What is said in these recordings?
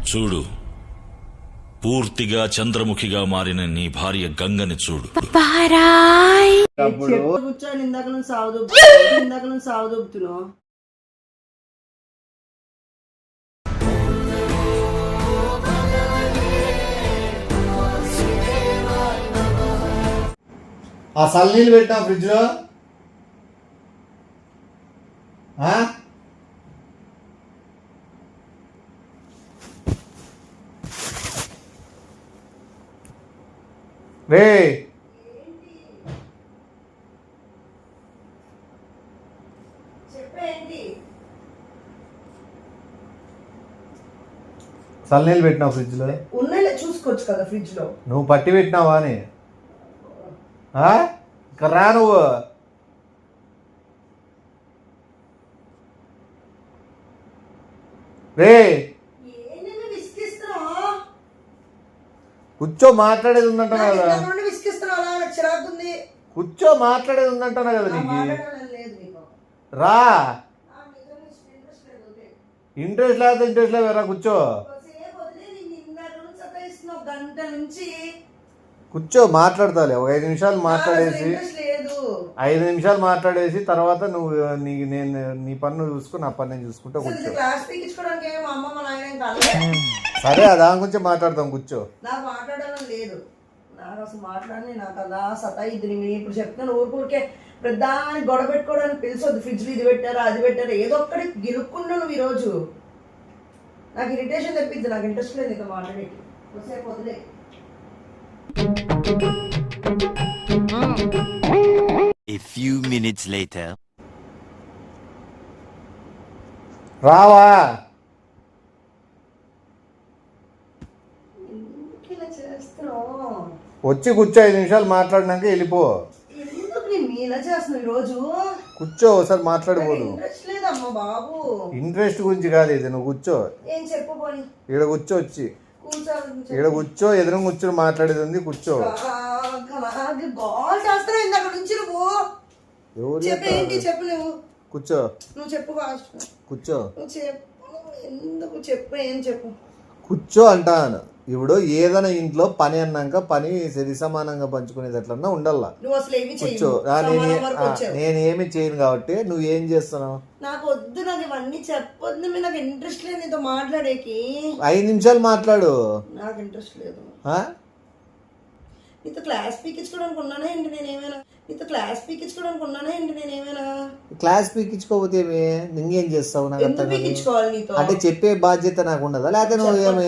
చూడు, పూర్తిగా చంద్రముఖిగా మారిన నీ భార్య గంగని చూడు. కూర్చొని ఇందాక నుంచి సాగుతున్నావు. ఆ చల్లనీళ్ళు పెట్టినా ఫ్రిడ్జ్ లో. రే చల్లనీళ్ళు పెట్టినావు ఫ్రిడ్జ్ లో. ఉన్నాయిలే చూసుకోవచ్చు కదా ఫ్రిడ్జ్ లో. నువ్వు పట్టి పెట్టినావా అని ఇక్కడ రా నువ్వు. రే కూర్చో, మాట్లాడేది ఉందంటున్నా కదా. కూర్చో, మాట్లాడేది ఉందంటున్నా కదా నీకు. రా, ఇంట్రెస్ట్ లేదు రా, కూర్చో. కూర్చో, మాట్లాడతాలే. ఒక 5 నిమిషాలు మాట్లాడేసి తర్వాత నువ్వు నీ పని నువ్వు చూసుకుని నా పని నేను చూసుకుంటా. కూర్చో. సరే, దాని గురించి మాట్లాడతాం. కూర్చో. నాకు మాట్లాడాలని లేదు, నాకు అసలు మాట్లాడి నాకు అలా సతాయిద్ది. నేను ఇప్పుడు చెప్తాను ఊరికే ప్రధాని గొడవ పెట్టుకోవడానికి పిలిచొద్దు. ఫ్రిడ్జ్లో ఇది పెట్టారా అది పెట్టారా ఏదో ఒక్కటి గిలుక్కున్నాను ఈరోజు. నాకు ఇరిటేషన్ తెప్పిద్ది, నాకు ఇంట్రెస్ట్ లేదు ఇంకా మాట్లాడేది. ఒకసేపు వదిలే. A few minutes later. రావా, వచ్చి కూర్చో. 5 నిమిషాలు మాట్లాడినాక వెళ్ళిపో. కూర్చో, ఒకసారి మాట్లాడిపోదు. ఇంట్రెస్ట్ గురించి కాదు ఇది. నువ్వు కూర్చో, ఈడ కూర్చో. వచ్చి ఈడ కూర్చో, ఎదురు కూర్చొని మాట్లాడేది ఉంది. కూర్చో. కూర్చో, కూర్చో అంటాను. ఇప్పుడు ఏదైనా ఇంట్లో పని అన్నాక పని సరి సమానంగా పంచుకునేది ఎట్లన్నా ఉండాలా. కూర్చో. నేనేమి చేయను కాబట్టి నువ్వేం చేస్తున్నావు. నాకు వద్దు, నాకు ఇవన్నీ చెప్పొద్దు. నాకు ఇంట్రెస్ట్ లేదు నీతో మాట్లాడేకి. 5 నిమిషాలు మాట్లాడు. నాకు ఇంట్రెస్ట్ లేదు. నీతో క్లాస్ పీకించుకోవడానికి ఉన్నానా ఏంటి నేనేమైనా? క్లాస్ పీకించుకోకపోతే ఇంకేం చేస్తావు? నాకు అంటే చెప్పే బాధ్యత నాకు ఉండదా? లేకపోతే నువ్వు ఏమి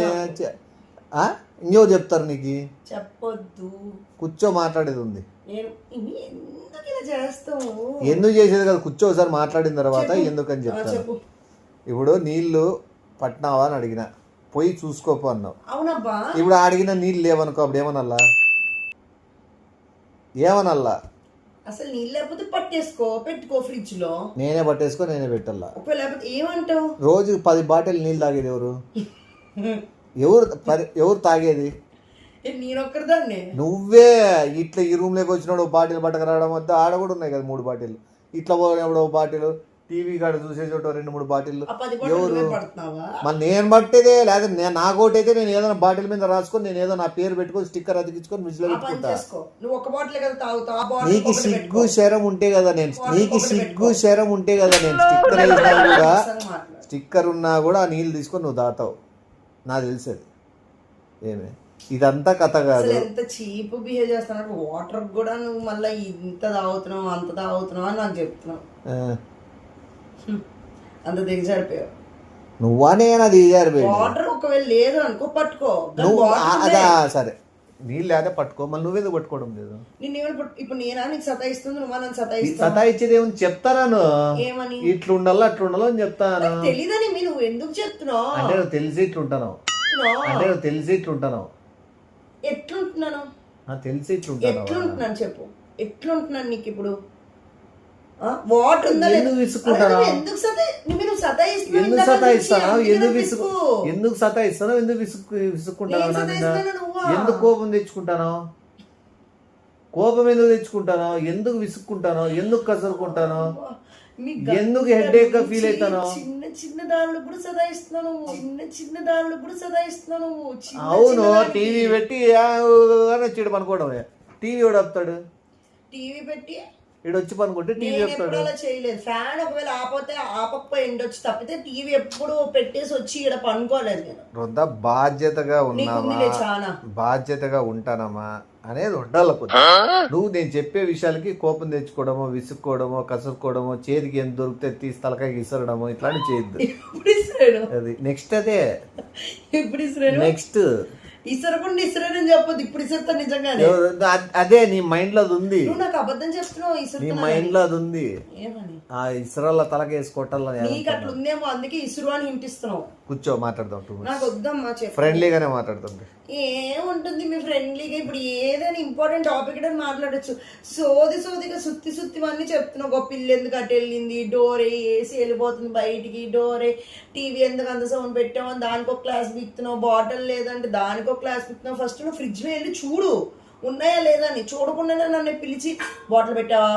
ఇంకో చెప్తారు నీకు? చెప్పొద్దు. కూర్చో, మాట్లాడేది ఉంది. ఎందుకు చేసేది కదా. కూర్చో, ఒకసారి మాట్లాడిన తర్వాత ఎందుకని చెప్తాను. ఇప్పుడు నీళ్లు పట్టినావా అని అడిగినా, పోయి చూసుకోపో అన్నావు. అవునబ్బా. ఇప్పుడు అడిగిన నీళ్ళు లేవనుకో, అప్పుడు ఏమనల్లా? అసలు నీళ్ళు లేకపోతే పట్టేసుకో, పెట్టుకో ఫ్రిడ్జ్ లో. నేనే పట్టేసుకో, నేనే పెట్టాలా. లేకపోతే ఏమంటావు? రోజు 10 బాటిల్ నీళ్ళు తాగేది ఎవరు? ఎవరు తాగేది? నేనొక్కరిదాన్ని. నువ్వే. ఇట్లా ఈ రూమ్ లోకి వచ్చినప్పుడు బాటిల్ పట్టక రావడం వద్ద. ఆడ కూడా ఉన్నాయి కదా 3 బాటిల్. ఇట్లా పోయినప్పుడు 1 బాటిల్, టీవీ కాడ చూసే చోట 2-3 బాటిల్. ఎవరు? మరి నేను పట్టేదే. లేదా నాకోటి అయితే నేను ఏదైనా బాటిల్ మీద రాసుకొని నేను ఏదో నా పేరు పెట్టుకొని స్టిక్కర్ అతికించుకొని ఫ్రిడ్జ్ లో పెట్టుకుంటా. నీకు సిగ్గు శరం ఉంటే కదా నేను స్టిక్కర్ వేసినా కూడా, స్టిక్కర్ ఉన్నా కూడా ఆ నీళ్ళు తీసుకొని నువ్వు దాతావు. నాకు తెలిసేది ఏమే. ఇదంతా కథ కాదు. ఎంత చీప్ బిహేవ్ చేస్తున్నావు. వాటర్ కూడా నువ్వు మళ్ళీ ఇంత తాగుతున్నావు అంత తాగుతున్నావు అని నాకు చెప్తున్నావు. అంత దిగజారిపోయావు నువ్వనే. దిగజారిపోయావు. వాటర్ ఒకవేళ లేదు అనుకో, పట్టుకో. అదా సరే, నీళ్ళు లేదా పట్టుకో. మళ్ళీ నువ్వేదో పట్టుకోవడం లేదు. ఇప్పుడు నేనా నీకు సతాయిస్తుంది, నువ్వు నన్ను సతాయిస్తా. సతాయిచ్చేది ఏమని చెప్తాను. ఏమని? ఇట్లా ఉండాలా అట్లా ఉండాలో అని చెప్తాను. తెలీదని నువ్వు ఎందుకు చెప్తున్నావు? అంటే నువ్వు తెలిసి ఇట్లుంటాను. ఎట్లుంటున్నాను? తెలిసి ఎట్లుంటున్నాను చెప్పు. ఎట్లుంటున్నాను నీకు ఇప్పుడు? వాటర్ ఉందా? ఎందుకు విసుక్కుంటాను? ఎందుకు సతాయిస్తాను? ఎందుకు విసుక్కుంటాను? ఎందుకు కోపం తెచ్చుకుంటాను? ఎందుకు విసుక్కుంటాను? ఎందుకు కసురుకుంటాను? మీ ఎందుకు హెడేక్ గా ఫీల్ అవుతాను? చిన్న చిన్న దానిలో కూడా సదాయిస్తున్నాను, చిన్న దానిలో కూడా సదాయిస్తున్నాను. అవును, టీవీ పెట్టి వచ్చాడు పనుకోవడం. టీవీ కూడా వస్తాడు, టీవీ పెట్టి ఇడు వచ్చి పనుకుంటే టీవీ ఎప్పుడు అలా చేయలేదు. ఫ్యాన్ ఒకవేళ ఆపకపోయి ఎండొచ్చి తప్పితే టీవీ ఎప్పుడు పెట్టేసి వచ్చి ఇక్కడ పనుకోలేదు నేను. వృద్ధ బాధ్యతగా ఉన్నామా, చాలా బాధ్యతగా ఉంటానమ్మా అనేది ఉండాలి. నువ్వు నేను చెప్పే విషయాలకి కోపం తెచ్చుకోవడమో, విసుక్కోవడమో, కసుక్కోవడమో, చేతికి ఎంత దొరికితే తీసి తలకాయకి ఇసరడమో ఇట్లాంటి చేయొద్దు. అది నెక్స్ట్ అదే నెక్స్ట్ ఇసరకుండా ఇసరని చెప్పొద్దు. ఇప్పుడు ఇసరుతా నిజంగానే. అదే నీ మైండ్ లో అది ఉంది. నువ్వు నాకు అబద్ధం చెప్తున్నావు. నీ మైండ్ లో అది ఉంది. ఏమని? ఆ ఇసరల్ల తలకేసి కొట్టాలని నీకు అట్లా ఉందేమో, అందుకే ఇసురు అని హింటిస్తున్నావు. కూర్చో, మాట్లాడదాం. నాకు వద్దమ్మా, ఫ్రెండ్లీగానే మాట్లాడుతుంది. ఏముంటుంది మీ ఫ్రెండ్లీగా? ఇప్పుడు ఏదైనా ఇంపార్టెంట్ టాపిక్ అని మాట్లాడచ్చు. సోదిగా సుత్తివన్నీ చెప్తున్నావు. ఒక పిల్ల ఎందుకు అటు వెళ్ళింది, డోరే ఏసీ వెళ్ళిపోతుంది బయటికి, డోరే టీవీ ఎందుకు అంత సౌండ్ పెట్టావు, దానికి ఒక క్లాస్ బిక్తున్నావు, బాటిల్ లేదంటే దానికి ఒక క్లాస్ బిక్తున్నావు. ఫస్ట్ నువ్వు ఫ్రిడ్జ్ లో వెళ్ళి చూడు ఉన్నాయా లేదా అని. చూడకుండానే నన్ను పిలిచి బాటిల్ పెట్టావా,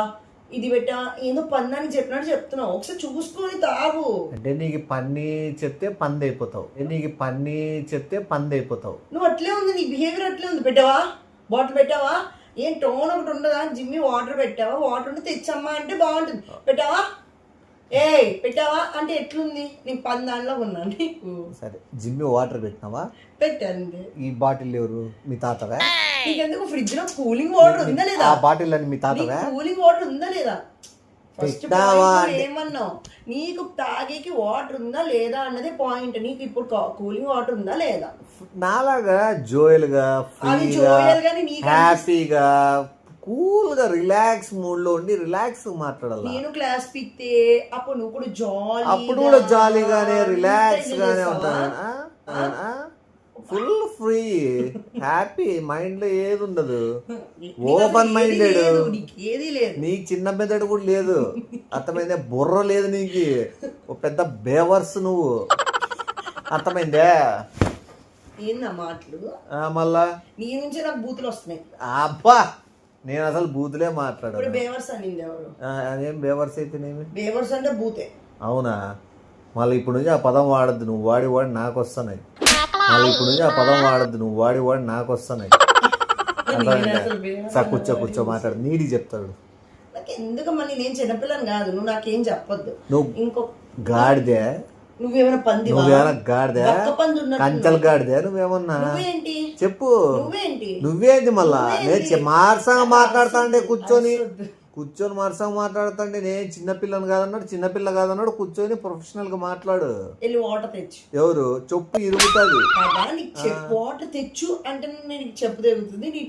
ఇది పెట్టా, ఏదో పన్నాని చెప్పినట్టు చెప్తున్నావు. ఒకసారి చూసుకొని తాగు. అంటే నీకు పన్ని చెప్తే పంది అయిపోతావు, నీకు పన్ని చెప్తే పంది అయిపోతావు. నువ్వు అట్లే ఉంది, నీ బిహేవియర్ అట్లే ఉంది. పెట్టావా బాటిల్, పెట్టావా, ఏం టోన్ ఒకటి ఉండదా? జిమ్మి వాటర్ పెట్టావా, వాటర్ ఉంటే తెచ్చమ్మా అంటే బాగుంటుంది. పెట్టావా, పెట్టావా అంటే ఎట్లుంది? నేను 10 దాంట్లో ఉన్నాను నీకు. సరే, జిమ్మి వాటర్ పెట్టినావా? పెట్టండి. ఈ బాటిల్ ఎవరు? మీ తాతవా? నీకెందుకు ఫ్రిడ్జ్ లో కూలింగ్ వాటర్ ఉందా లేదా? ఆ బాటిల్ అని మీ తాతవా? కూలింగ్ వాటర్ ఉందా లేదా? ఫస్ట్ ఏమన్నావు? నీకు తాగేకి వాటర్ ఉందా లేదా అన్నదే పాయింట్. నీకు ఇప్పుడు కూలింగ్ వాటర్ ఉందా లేదా? నాలాగా జోయల్ గా, హ్యాపీగా, కూల్ గా, రిలాక్స్ మూడ్ లో ఉండి రిలాక్స్ మాట్లాడాలి. నేను క్లాస్ పిక్తే అప్పుడు నువ్వు కూడా జాలీ, అప్పుడు కూడా జాలీగానే రిలాక్స్ గానే ఉంటాను. ఫుల్ ఫ్రీ, హ్యాపీ, మైండ్ లో ఏది ఉండదు, ఓపెన్ మైండెడ్. ఏది లేదు, నీకు చిన్న మెదడు కూడా లేదు, అర్థమైందే? బుర్ర లేదు నీకు, ఒక పెద్ద బేవర్స్ నువ్వు, అర్థమైందే? ఏందా మాటలు? మళ్ళా నీ నుంచి నాకు బూతులు వస్తున్నాయి. అబ్బా, నేను అసలు బూతులే మాట్లాడాను. బేవర్స్ అనింది ఎవరు? అదేం బేవర్స్ అయితేనేమి? బేవర్స్ అంటే బూతే. అవునా? మళ్ళీ ఇప్పుడు నుంచి ఆ పదం వాడద్దు, నువ్వు వాడి నాకు వస్తున్నాయి. మళ్ళీ ఇప్పుడు నుంచి ఆ పదం వాడద్దు, నువ్వు వాడి నాకు వస్తున్నాయి. సార్ కూర్చో మాట్లాడు, నీడి చెప్తాడు. నాకు ఎందుకమ్మా, నేను చిన్నపిల్లని కాదు, నువ్వు నాకేం చెప్పొద్దు. నువ్వు ఇంకో గాడిదే, నువ్వేమైనా పంది, నువ్వేమైనా గాడిదే, కంచెలు గాడిదే, నువ్వేమన్నా చెప్పు. నువ్వేంటి మళ్ళా? నేను మార్సంగా మాట్లాడతా అంటే కూర్చొని మార్సంగా మాట్లాడుతుంటే నేను చిన్నపిల్లని కాదన్నాడు, చిన్నపిల్ల కాదన్నాడు. కూర్చొని ప్రొఫెషనల్ గా మాట్లాడు. వాటర్ తెచ్చు. ఎవరు చెప్పు ఇరుగుతుంది? వాటర్ తెచ్చు అంటే నేను చెప్పు తెగుతుంది. నీ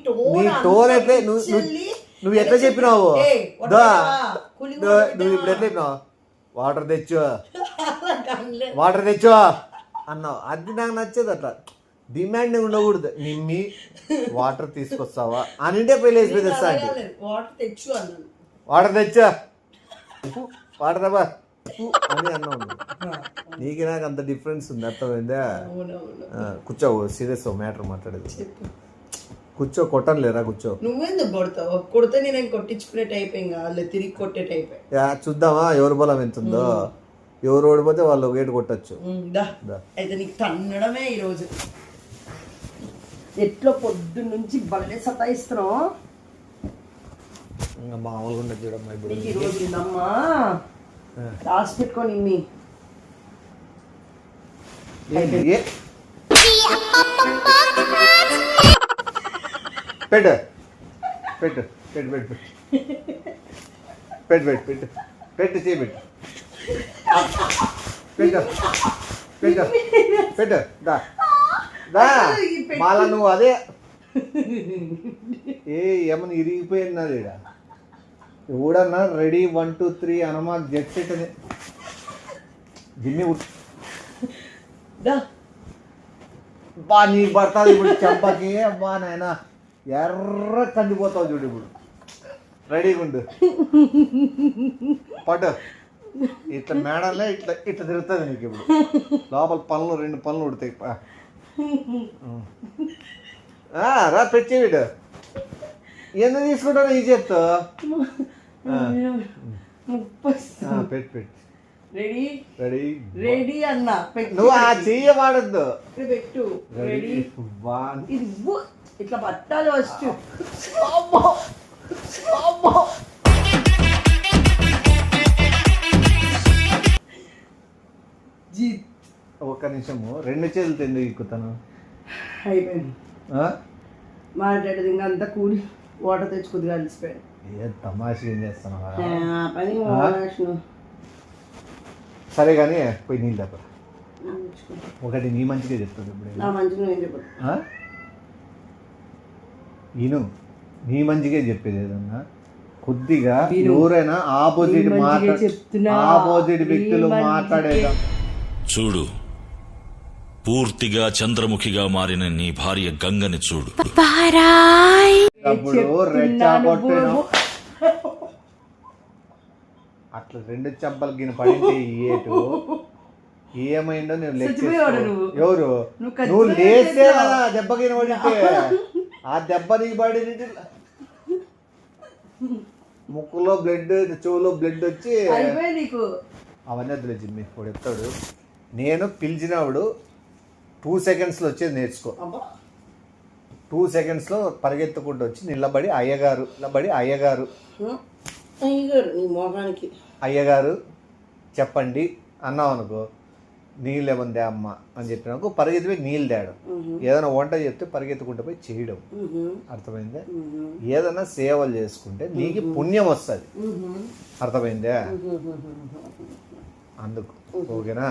టోన్ ఎట్లే, నువ్వు ఎట్లా చెప్పినావు? నువ్వు ఇప్పుడు ఎట్లా చెప్పినావు? వాటర్ తెచ్చు అన్నావు. అది నాకు నచ్చేది. అట్లా డిమాండ్ ఉండకూడదు. నిమ్మి వాటర్ తీసుకొస్తావా అనింటే పెళ్ళి తెస్తా అంటే వాటర్ తెచ్చు అన్నాను. వాటర్ తెచ్చా, వాటర్ అబ్బా అని అన్నావు. నీకు నాకు అంత డిఫరెన్స్ ఉంది, అర్థమైందా? కూర్చో, సీరియస్ మ్యాటర్ మాట్లాడేది. కూర్చో, కొట్టను లేరా? కూర్చో. నువ్వెందుకు కొడతావు? కొడితే నేను కొట్టించుకునే టైప్ ఏం కాదు, తిరిగి కొట్టే టైప్. చూద్దామా ఎవరు బలం ఎంత ఉందో. ఎవరు ఓడిపోతే వాళ్ళు ఒక ఏటు కొట్టచ్చు. అయితే నీకు తన్నడమే ఈరోజు. ఎట్లో పొద్దున్న నుంచి బలే సతాయిస్తున్నావు. మామూలుగా ఉండదు చూడమ్మా. ఇప్పుడు ఈరోజు ఉందమ్మా, రాసి పెట్టుకోని ఇమ్మి. పెట్టు పెట్టు పెట్టు పెట్టు పెట్టు పెట్టు పెట్టు పెట్టు చేయబెట్టు పెట్టు పెట్టు పెట్టు దా మళ్ళా నువ్వు అదే ఏమన్నా ఇరిగిపోయింది అది. ఊడన్నా రెడీ 1 2 3 అనమా జెట్ సెట్ అని జిమ్మి బా నీకు పడుతుంది ఇప్పుడు చెంపకి. అబ్బా నాయన ఎర్ర కందిపోతావు చూడు. ఇప్పుడు రెడీగా ఉండు, పట్టు. ఇట్లా మేడంలే ఇట్లా ఇట్లా తిరుగుతుంది నీకు. ఇప్పుడు లోపల పనులు 2 పనులు ఉడతాయి. రా పెట్టి వీడు ఎందుకు తీసుకుంటాను ఈ చేత్తో? పెట్టు రెడీ రెడీ రెడీ అన్న పెట్టు నువ్వు ఆ చెయ్య వాడద్దు ఇక్కడ పెట్టు రెడీ వన్ ఇది ఇట్లా పట్టాలి ఫస్ట్ జీత్ ఒక్క నిమిషము 2 చేతులతో ఎందుకు ఎక్కుతాను అయిపోయింది మాట్లాడేది ఇంకా అంతా కూలి వాటర్ తెచ్చుకుంది కలిసిపోయాడు ఏ తమాష ఏం చేస్తున్నావా పని సరే కానీ పోయి నీళ్ళు తప్ప ఒకటి నీ మంచిగా చెప్తాను ఇప్పుడు నా మంచి నువ్వేం చెప్పదు ఈను నీ మంచిగా చెప్పేది ఏదన్నా కొద్దిగా ఎవరైనా ఆపోజిట్ వ్యక్తులు మాట్లాడేదా చూడు పూర్తిగా చంద్రముఖిగా మారిన నీ భార్య గంగని చూడు. అప్పుడు రెచ్చగొట్టిన అట్లా 2 చెంపలు గిన పడింటే ఏటు ఏమైందో నేను ఎవరు నువ్వు లేస్తే కదా దెబ్బ గిన పడితే ఆ దెబ్బ నీకు పడి ముక్కులో బ్లడ్ చెవులో బ్లడ్ వచ్చి అవన్నీ వద్దులే జిమ్మి ఇప్పుడు చెప్తాడు. నేను పిలిచినప్పుడు 2 సెకండ్స్లో వచ్చేది నేర్చుకో. 2 సెకండ్స్లో పరిగెత్తుకుంటూ వచ్చి నిలబడి అయ్యగారు చెప్పండి అన్నావు అనుకో, నీళ్ళు ఏముందే అమ్మ అని చెప్పినాకు పరిగెత్తిపోయి నీళ్ళు తేయడం. ఏదైనా వంట చెప్తే పరిగెత్తుకుంటూ పోయి చేయడం. అర్థమైందే? ఏదైనా సేవలు చేసుకుంటే నీకు పుణ్యం వస్తుంది. అర్థమైందే? అందుకు ఓకేనా?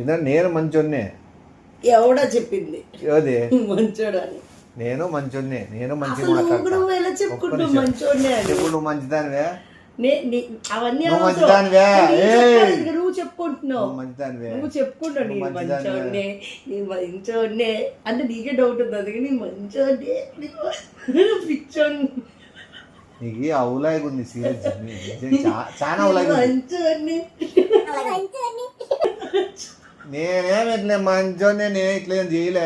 ఇదా నేను మంచోన్నే ఎవడా చెప్పింది ఏది మంచోడని? నేను మంచోన్నే, నేను మంచి నువ్వు మంచిదానివే, అవన్నీ నువ్వు చెప్పుకుంటున్నావు. నువ్వు చెప్పుకుంటావు నేను మంచోడ్నే, నేను మంచోడ్నే అంటే నీకే డౌట్ ఉంది. అందుకే నేను మంచోడ్నే పిచ్చోడ్ని. నీకు అవులాగా ఉంది సీరియస్, చాలా అవులాగా. నేనేమి ఇట్లా మంచోనే, నేను ఇట్లా ఏం చేయలే.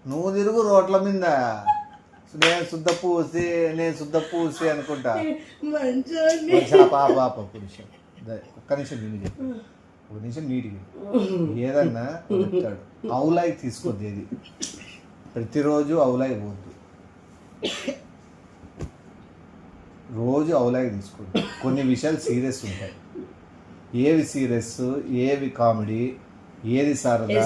నువ్వు తిరుగు రోడ్ల మీద నేను శుద్ధ పూసి అనుకుంటా. పాప పురుషం ఒక్క నిమిషం నేను చెప్పు, ఒక నిమిషం నీటికి ఏదన్నా చెప్తాడు. అవులాయి తీసుకోద్ది, ఏది ప్రతిరోజు అవులాయి పోద్దు, రోజు అవులాయి తీసుకోద్దు. కొన్ని విషయాలు సీరియస్ ఉంటాయి. ఏవి సీరియస్, ఏవి కామెడీ, ఏది సరదా.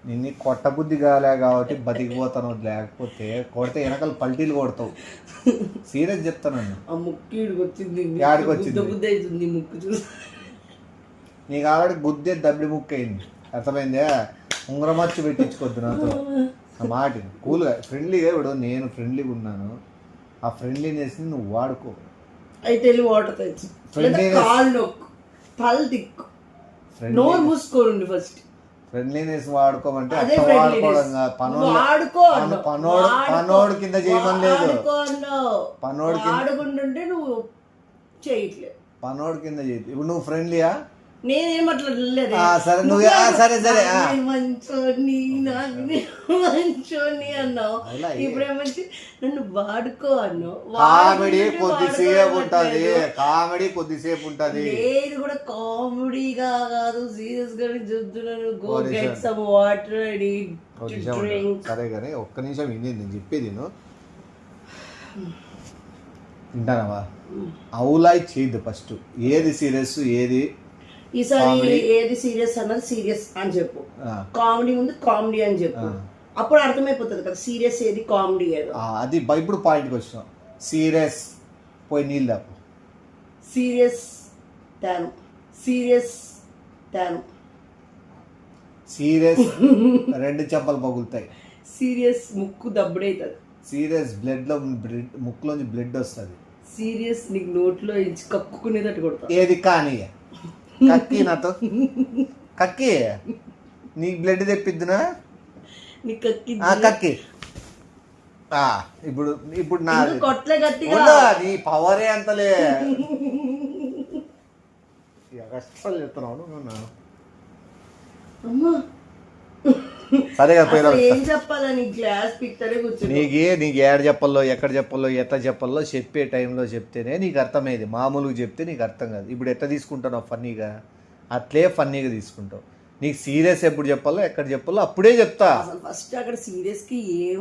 నిన్ను కొట్టబుద్ధి కాలే కాబట్టి బతికిపోతాను, లేకపోతే కొడితే వెనకాల పల్టీలు కొడతావు. సీరియస్ చెప్తాను. యాడికి వచ్చింది నీకు ఆల్రెడీ గుద్దే దబ్బి ముక్క అయింది. అర్థమైందే? ఉంగరమచ్చు పెట్టించుకోద్దు నాతో. ఆ మాట కూల్గా ఫ్రెండ్లీగా ఇప్పుడు నేను ఫ్రెండ్లీగా ఉన్నాను. ఆ ఫ్రెండ్లీనెస్ని నువ్వు వాడుకో. అయితే వాటర్ తెచ్చు, ఫ్రెండ్లీనెస్ వాడుకోమంటే అట్లా వాడుకోవడం పనోడు కింద చేయమని లేదు. పనోడు కింద చేయి. ఇప్పుడు నువ్వు ఫ్రెండ్లీయా? నేనేమట్లేదు. సరే నువ్వు సరే సరే మంచోని అన్నావు, ఇప్పుడేమంటే నన్ను వాడుకో అన్నావు. కామెడీ కొద్దిసేపు ఉంటది. లేదు కూడా కామెడీగా కాదు, సీరియస్ గా చెప్తున్నాను. Go get some water and drink. సరే కానీ ఒక్క నిమిషం విని నేను చెప్పేది వింటానవా? అవులాయి చేయద్దు ఫస్ట్. ఏది సీరియస్, ఏది ఈసారి ఏది సీరియస్ అన్నది సీరియస్ అని చెప్పు, కామెడీ ముందు కామెడీ అని చెప్పు. అప్పుడు అర్థమైపోతుంది కదా సీరియస్ ఏది, కామెడీ ఏదో. అది ఇప్పుడు పాయింట్కి వచ్చినాం. సీరియస్ పోయి నీళ్ళు తప్పు. సీరియస్ తాను, సీరియస్ 2 చెంపలు పగులుతాయి. సీరియస్ ముక్కు దబ్బుడైతుంది. సీరియస్ ముక్కులోంచి బ్లడ్ వస్తుంది. సీరియస్ నీకు నోట్లో ఇచ్చి కక్కుకునేటట్టు కొడతా. ఏది కానీ కక్కి నాతో కక్కి నీకు బ్లడ్ తెప్పిద్దునా? కక్కి ఇప్పుడు నాది నీ పవరే అంతలే. కష్టాలు చెప్తున్నావు నువ్వు నా. అమ్మా సరే కదా పోయినా అసలు ఏం చెప్పాలని గ్లాస్ పిక్తడే కూర్చొని నీకు ఏడ చెప్పాలో ఎక్కడ చెప్పాలో ఎట్లా చెప్పాలో చెప్పే టైంలో చెప్తేనే నీకు అర్థమయ్యేది. మామూలుగా చెప్తే నీకు అర్థం కాదు. ఇప్పుడు ఎట్లా తీసుకుంటావు ఫన్నీగా, అట్లే ఫన్నీగా తీసుకుంటావు. నీకు సీరియస్ ఎప్పుడు చెప్పాలో ఎక్కడ చెప్పాలో అప్పుడే చెప్తా. అసలు ఫస్ట్ అక్కడ సీరియస్ కి ఏం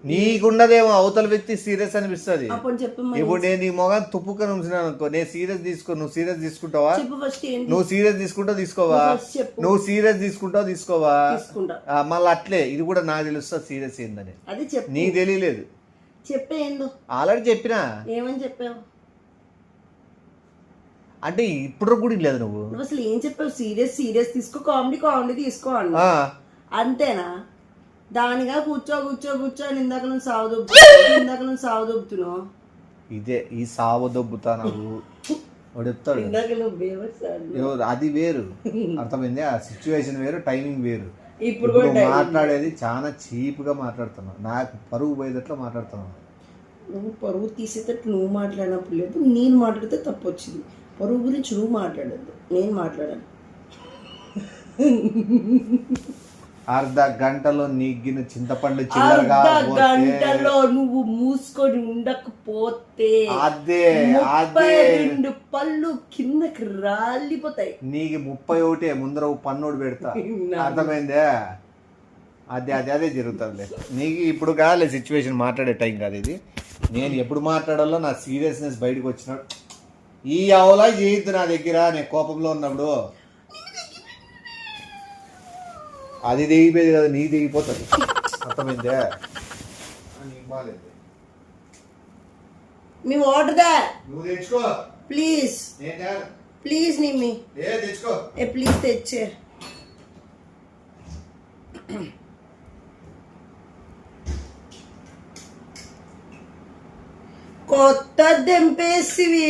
నీకున్నదేమో అవతల వ్యక్తి సీరియస్ అనిపిస్తుంది. అప్పుడు చెప్పు ఇప్పుడు నేను నీ మొగం తుప్పుకొని ఉంచినాను అనుకో, నేను సీరియస్ తీసుకో, నువ్వు సీరియస్ తీసుకుంటావా? చెప్పు ఫస్ట్ ఏంటి నువ్వు సీరియస్ తీసుకుంటావు తీసుకోవా? చెప్పు. నువ్వు సీరియస్ తీసుకుంటావు తీసుకోవా? తీసుకుంటా. మళ్ళీ అట్లే ఇది కూడా నాకు తెలుస్తా సీరియస్ ఏందని. అది చెప్పు. నీకు తెలియలేదు. చెప్పే ఏందో ఆల్రెడీ చెప్పినా. ఏమని చెప్పావు? అంటే ఇప్పుడు కూడా లేదు నువ్వు అసలు ఏం చెప్పావు? సీరియస్ తీసుకో, కామెడీ తీసుకో అన్న. అంతేనా? దానిగా కూర్చో అని ఇందాక నుంచి సాగుదొబ్బుతున్నావు. ఇదే ఈ సావ దొబ్బుతా నువ్వు చెప్తాడు. ఇందాక నువ్వు బేవర్సాడు. అది వేరు, అర్థమైంది. ఆ సిచ్యువేషన్ వేరు, టైమింగ్ వేరు. ఇప్పుడు మాట్లాడేది చాలా చీప్ గా మాట్లాడుతున్నావు. నాకు పరువు పోయేటట్లు మాట్లాడుతున్నావు. నువ్వు పరువు తీసేటట్టు నువ్వు మాట్లాడినప్పుడు లేదు, నేను మాట్లాడితే తప్పు వచ్చింది. పరువు గురించి నువ్వు మాట్లాడద్దు, నేను మాట్లాడాను. అర్ధ గంటలో నీగిన చింతపండు చిల్లరగా గంటలో నువ్వు మూసుకొని ఉండకపోతే అదే 32 పళ్ళు కిందకి రాలిపోతాయి. నీకు 31 ముందర పన్నోడు పెడతా. అర్థమైందే? అదే జరుగుతుంది. నీకు ఇప్పుడు కాలే సిచ్యువేషన్, మాట్లాడే టైం కాదు ఇది. నేను ఎప్పుడు మాట్లాడాలో నా సీరియస్నెస్ బయటకు వచ్చినాడు. ఈ అవలా చేయొద్దు నా దగ్గర, నేను కోపంలో ఉన్నప్పుడు. అది దిగిపోయేది కదా, నీ దిగిపోతుంది. అర్థమైందే? మీ వాటర్ దా నువ్వు తెచ్చుకో ప్లీజ్ నిమ్మి తెచ్చుకో. ప్లీజ్ తెచ్చే. కొత్త దెంపేసివి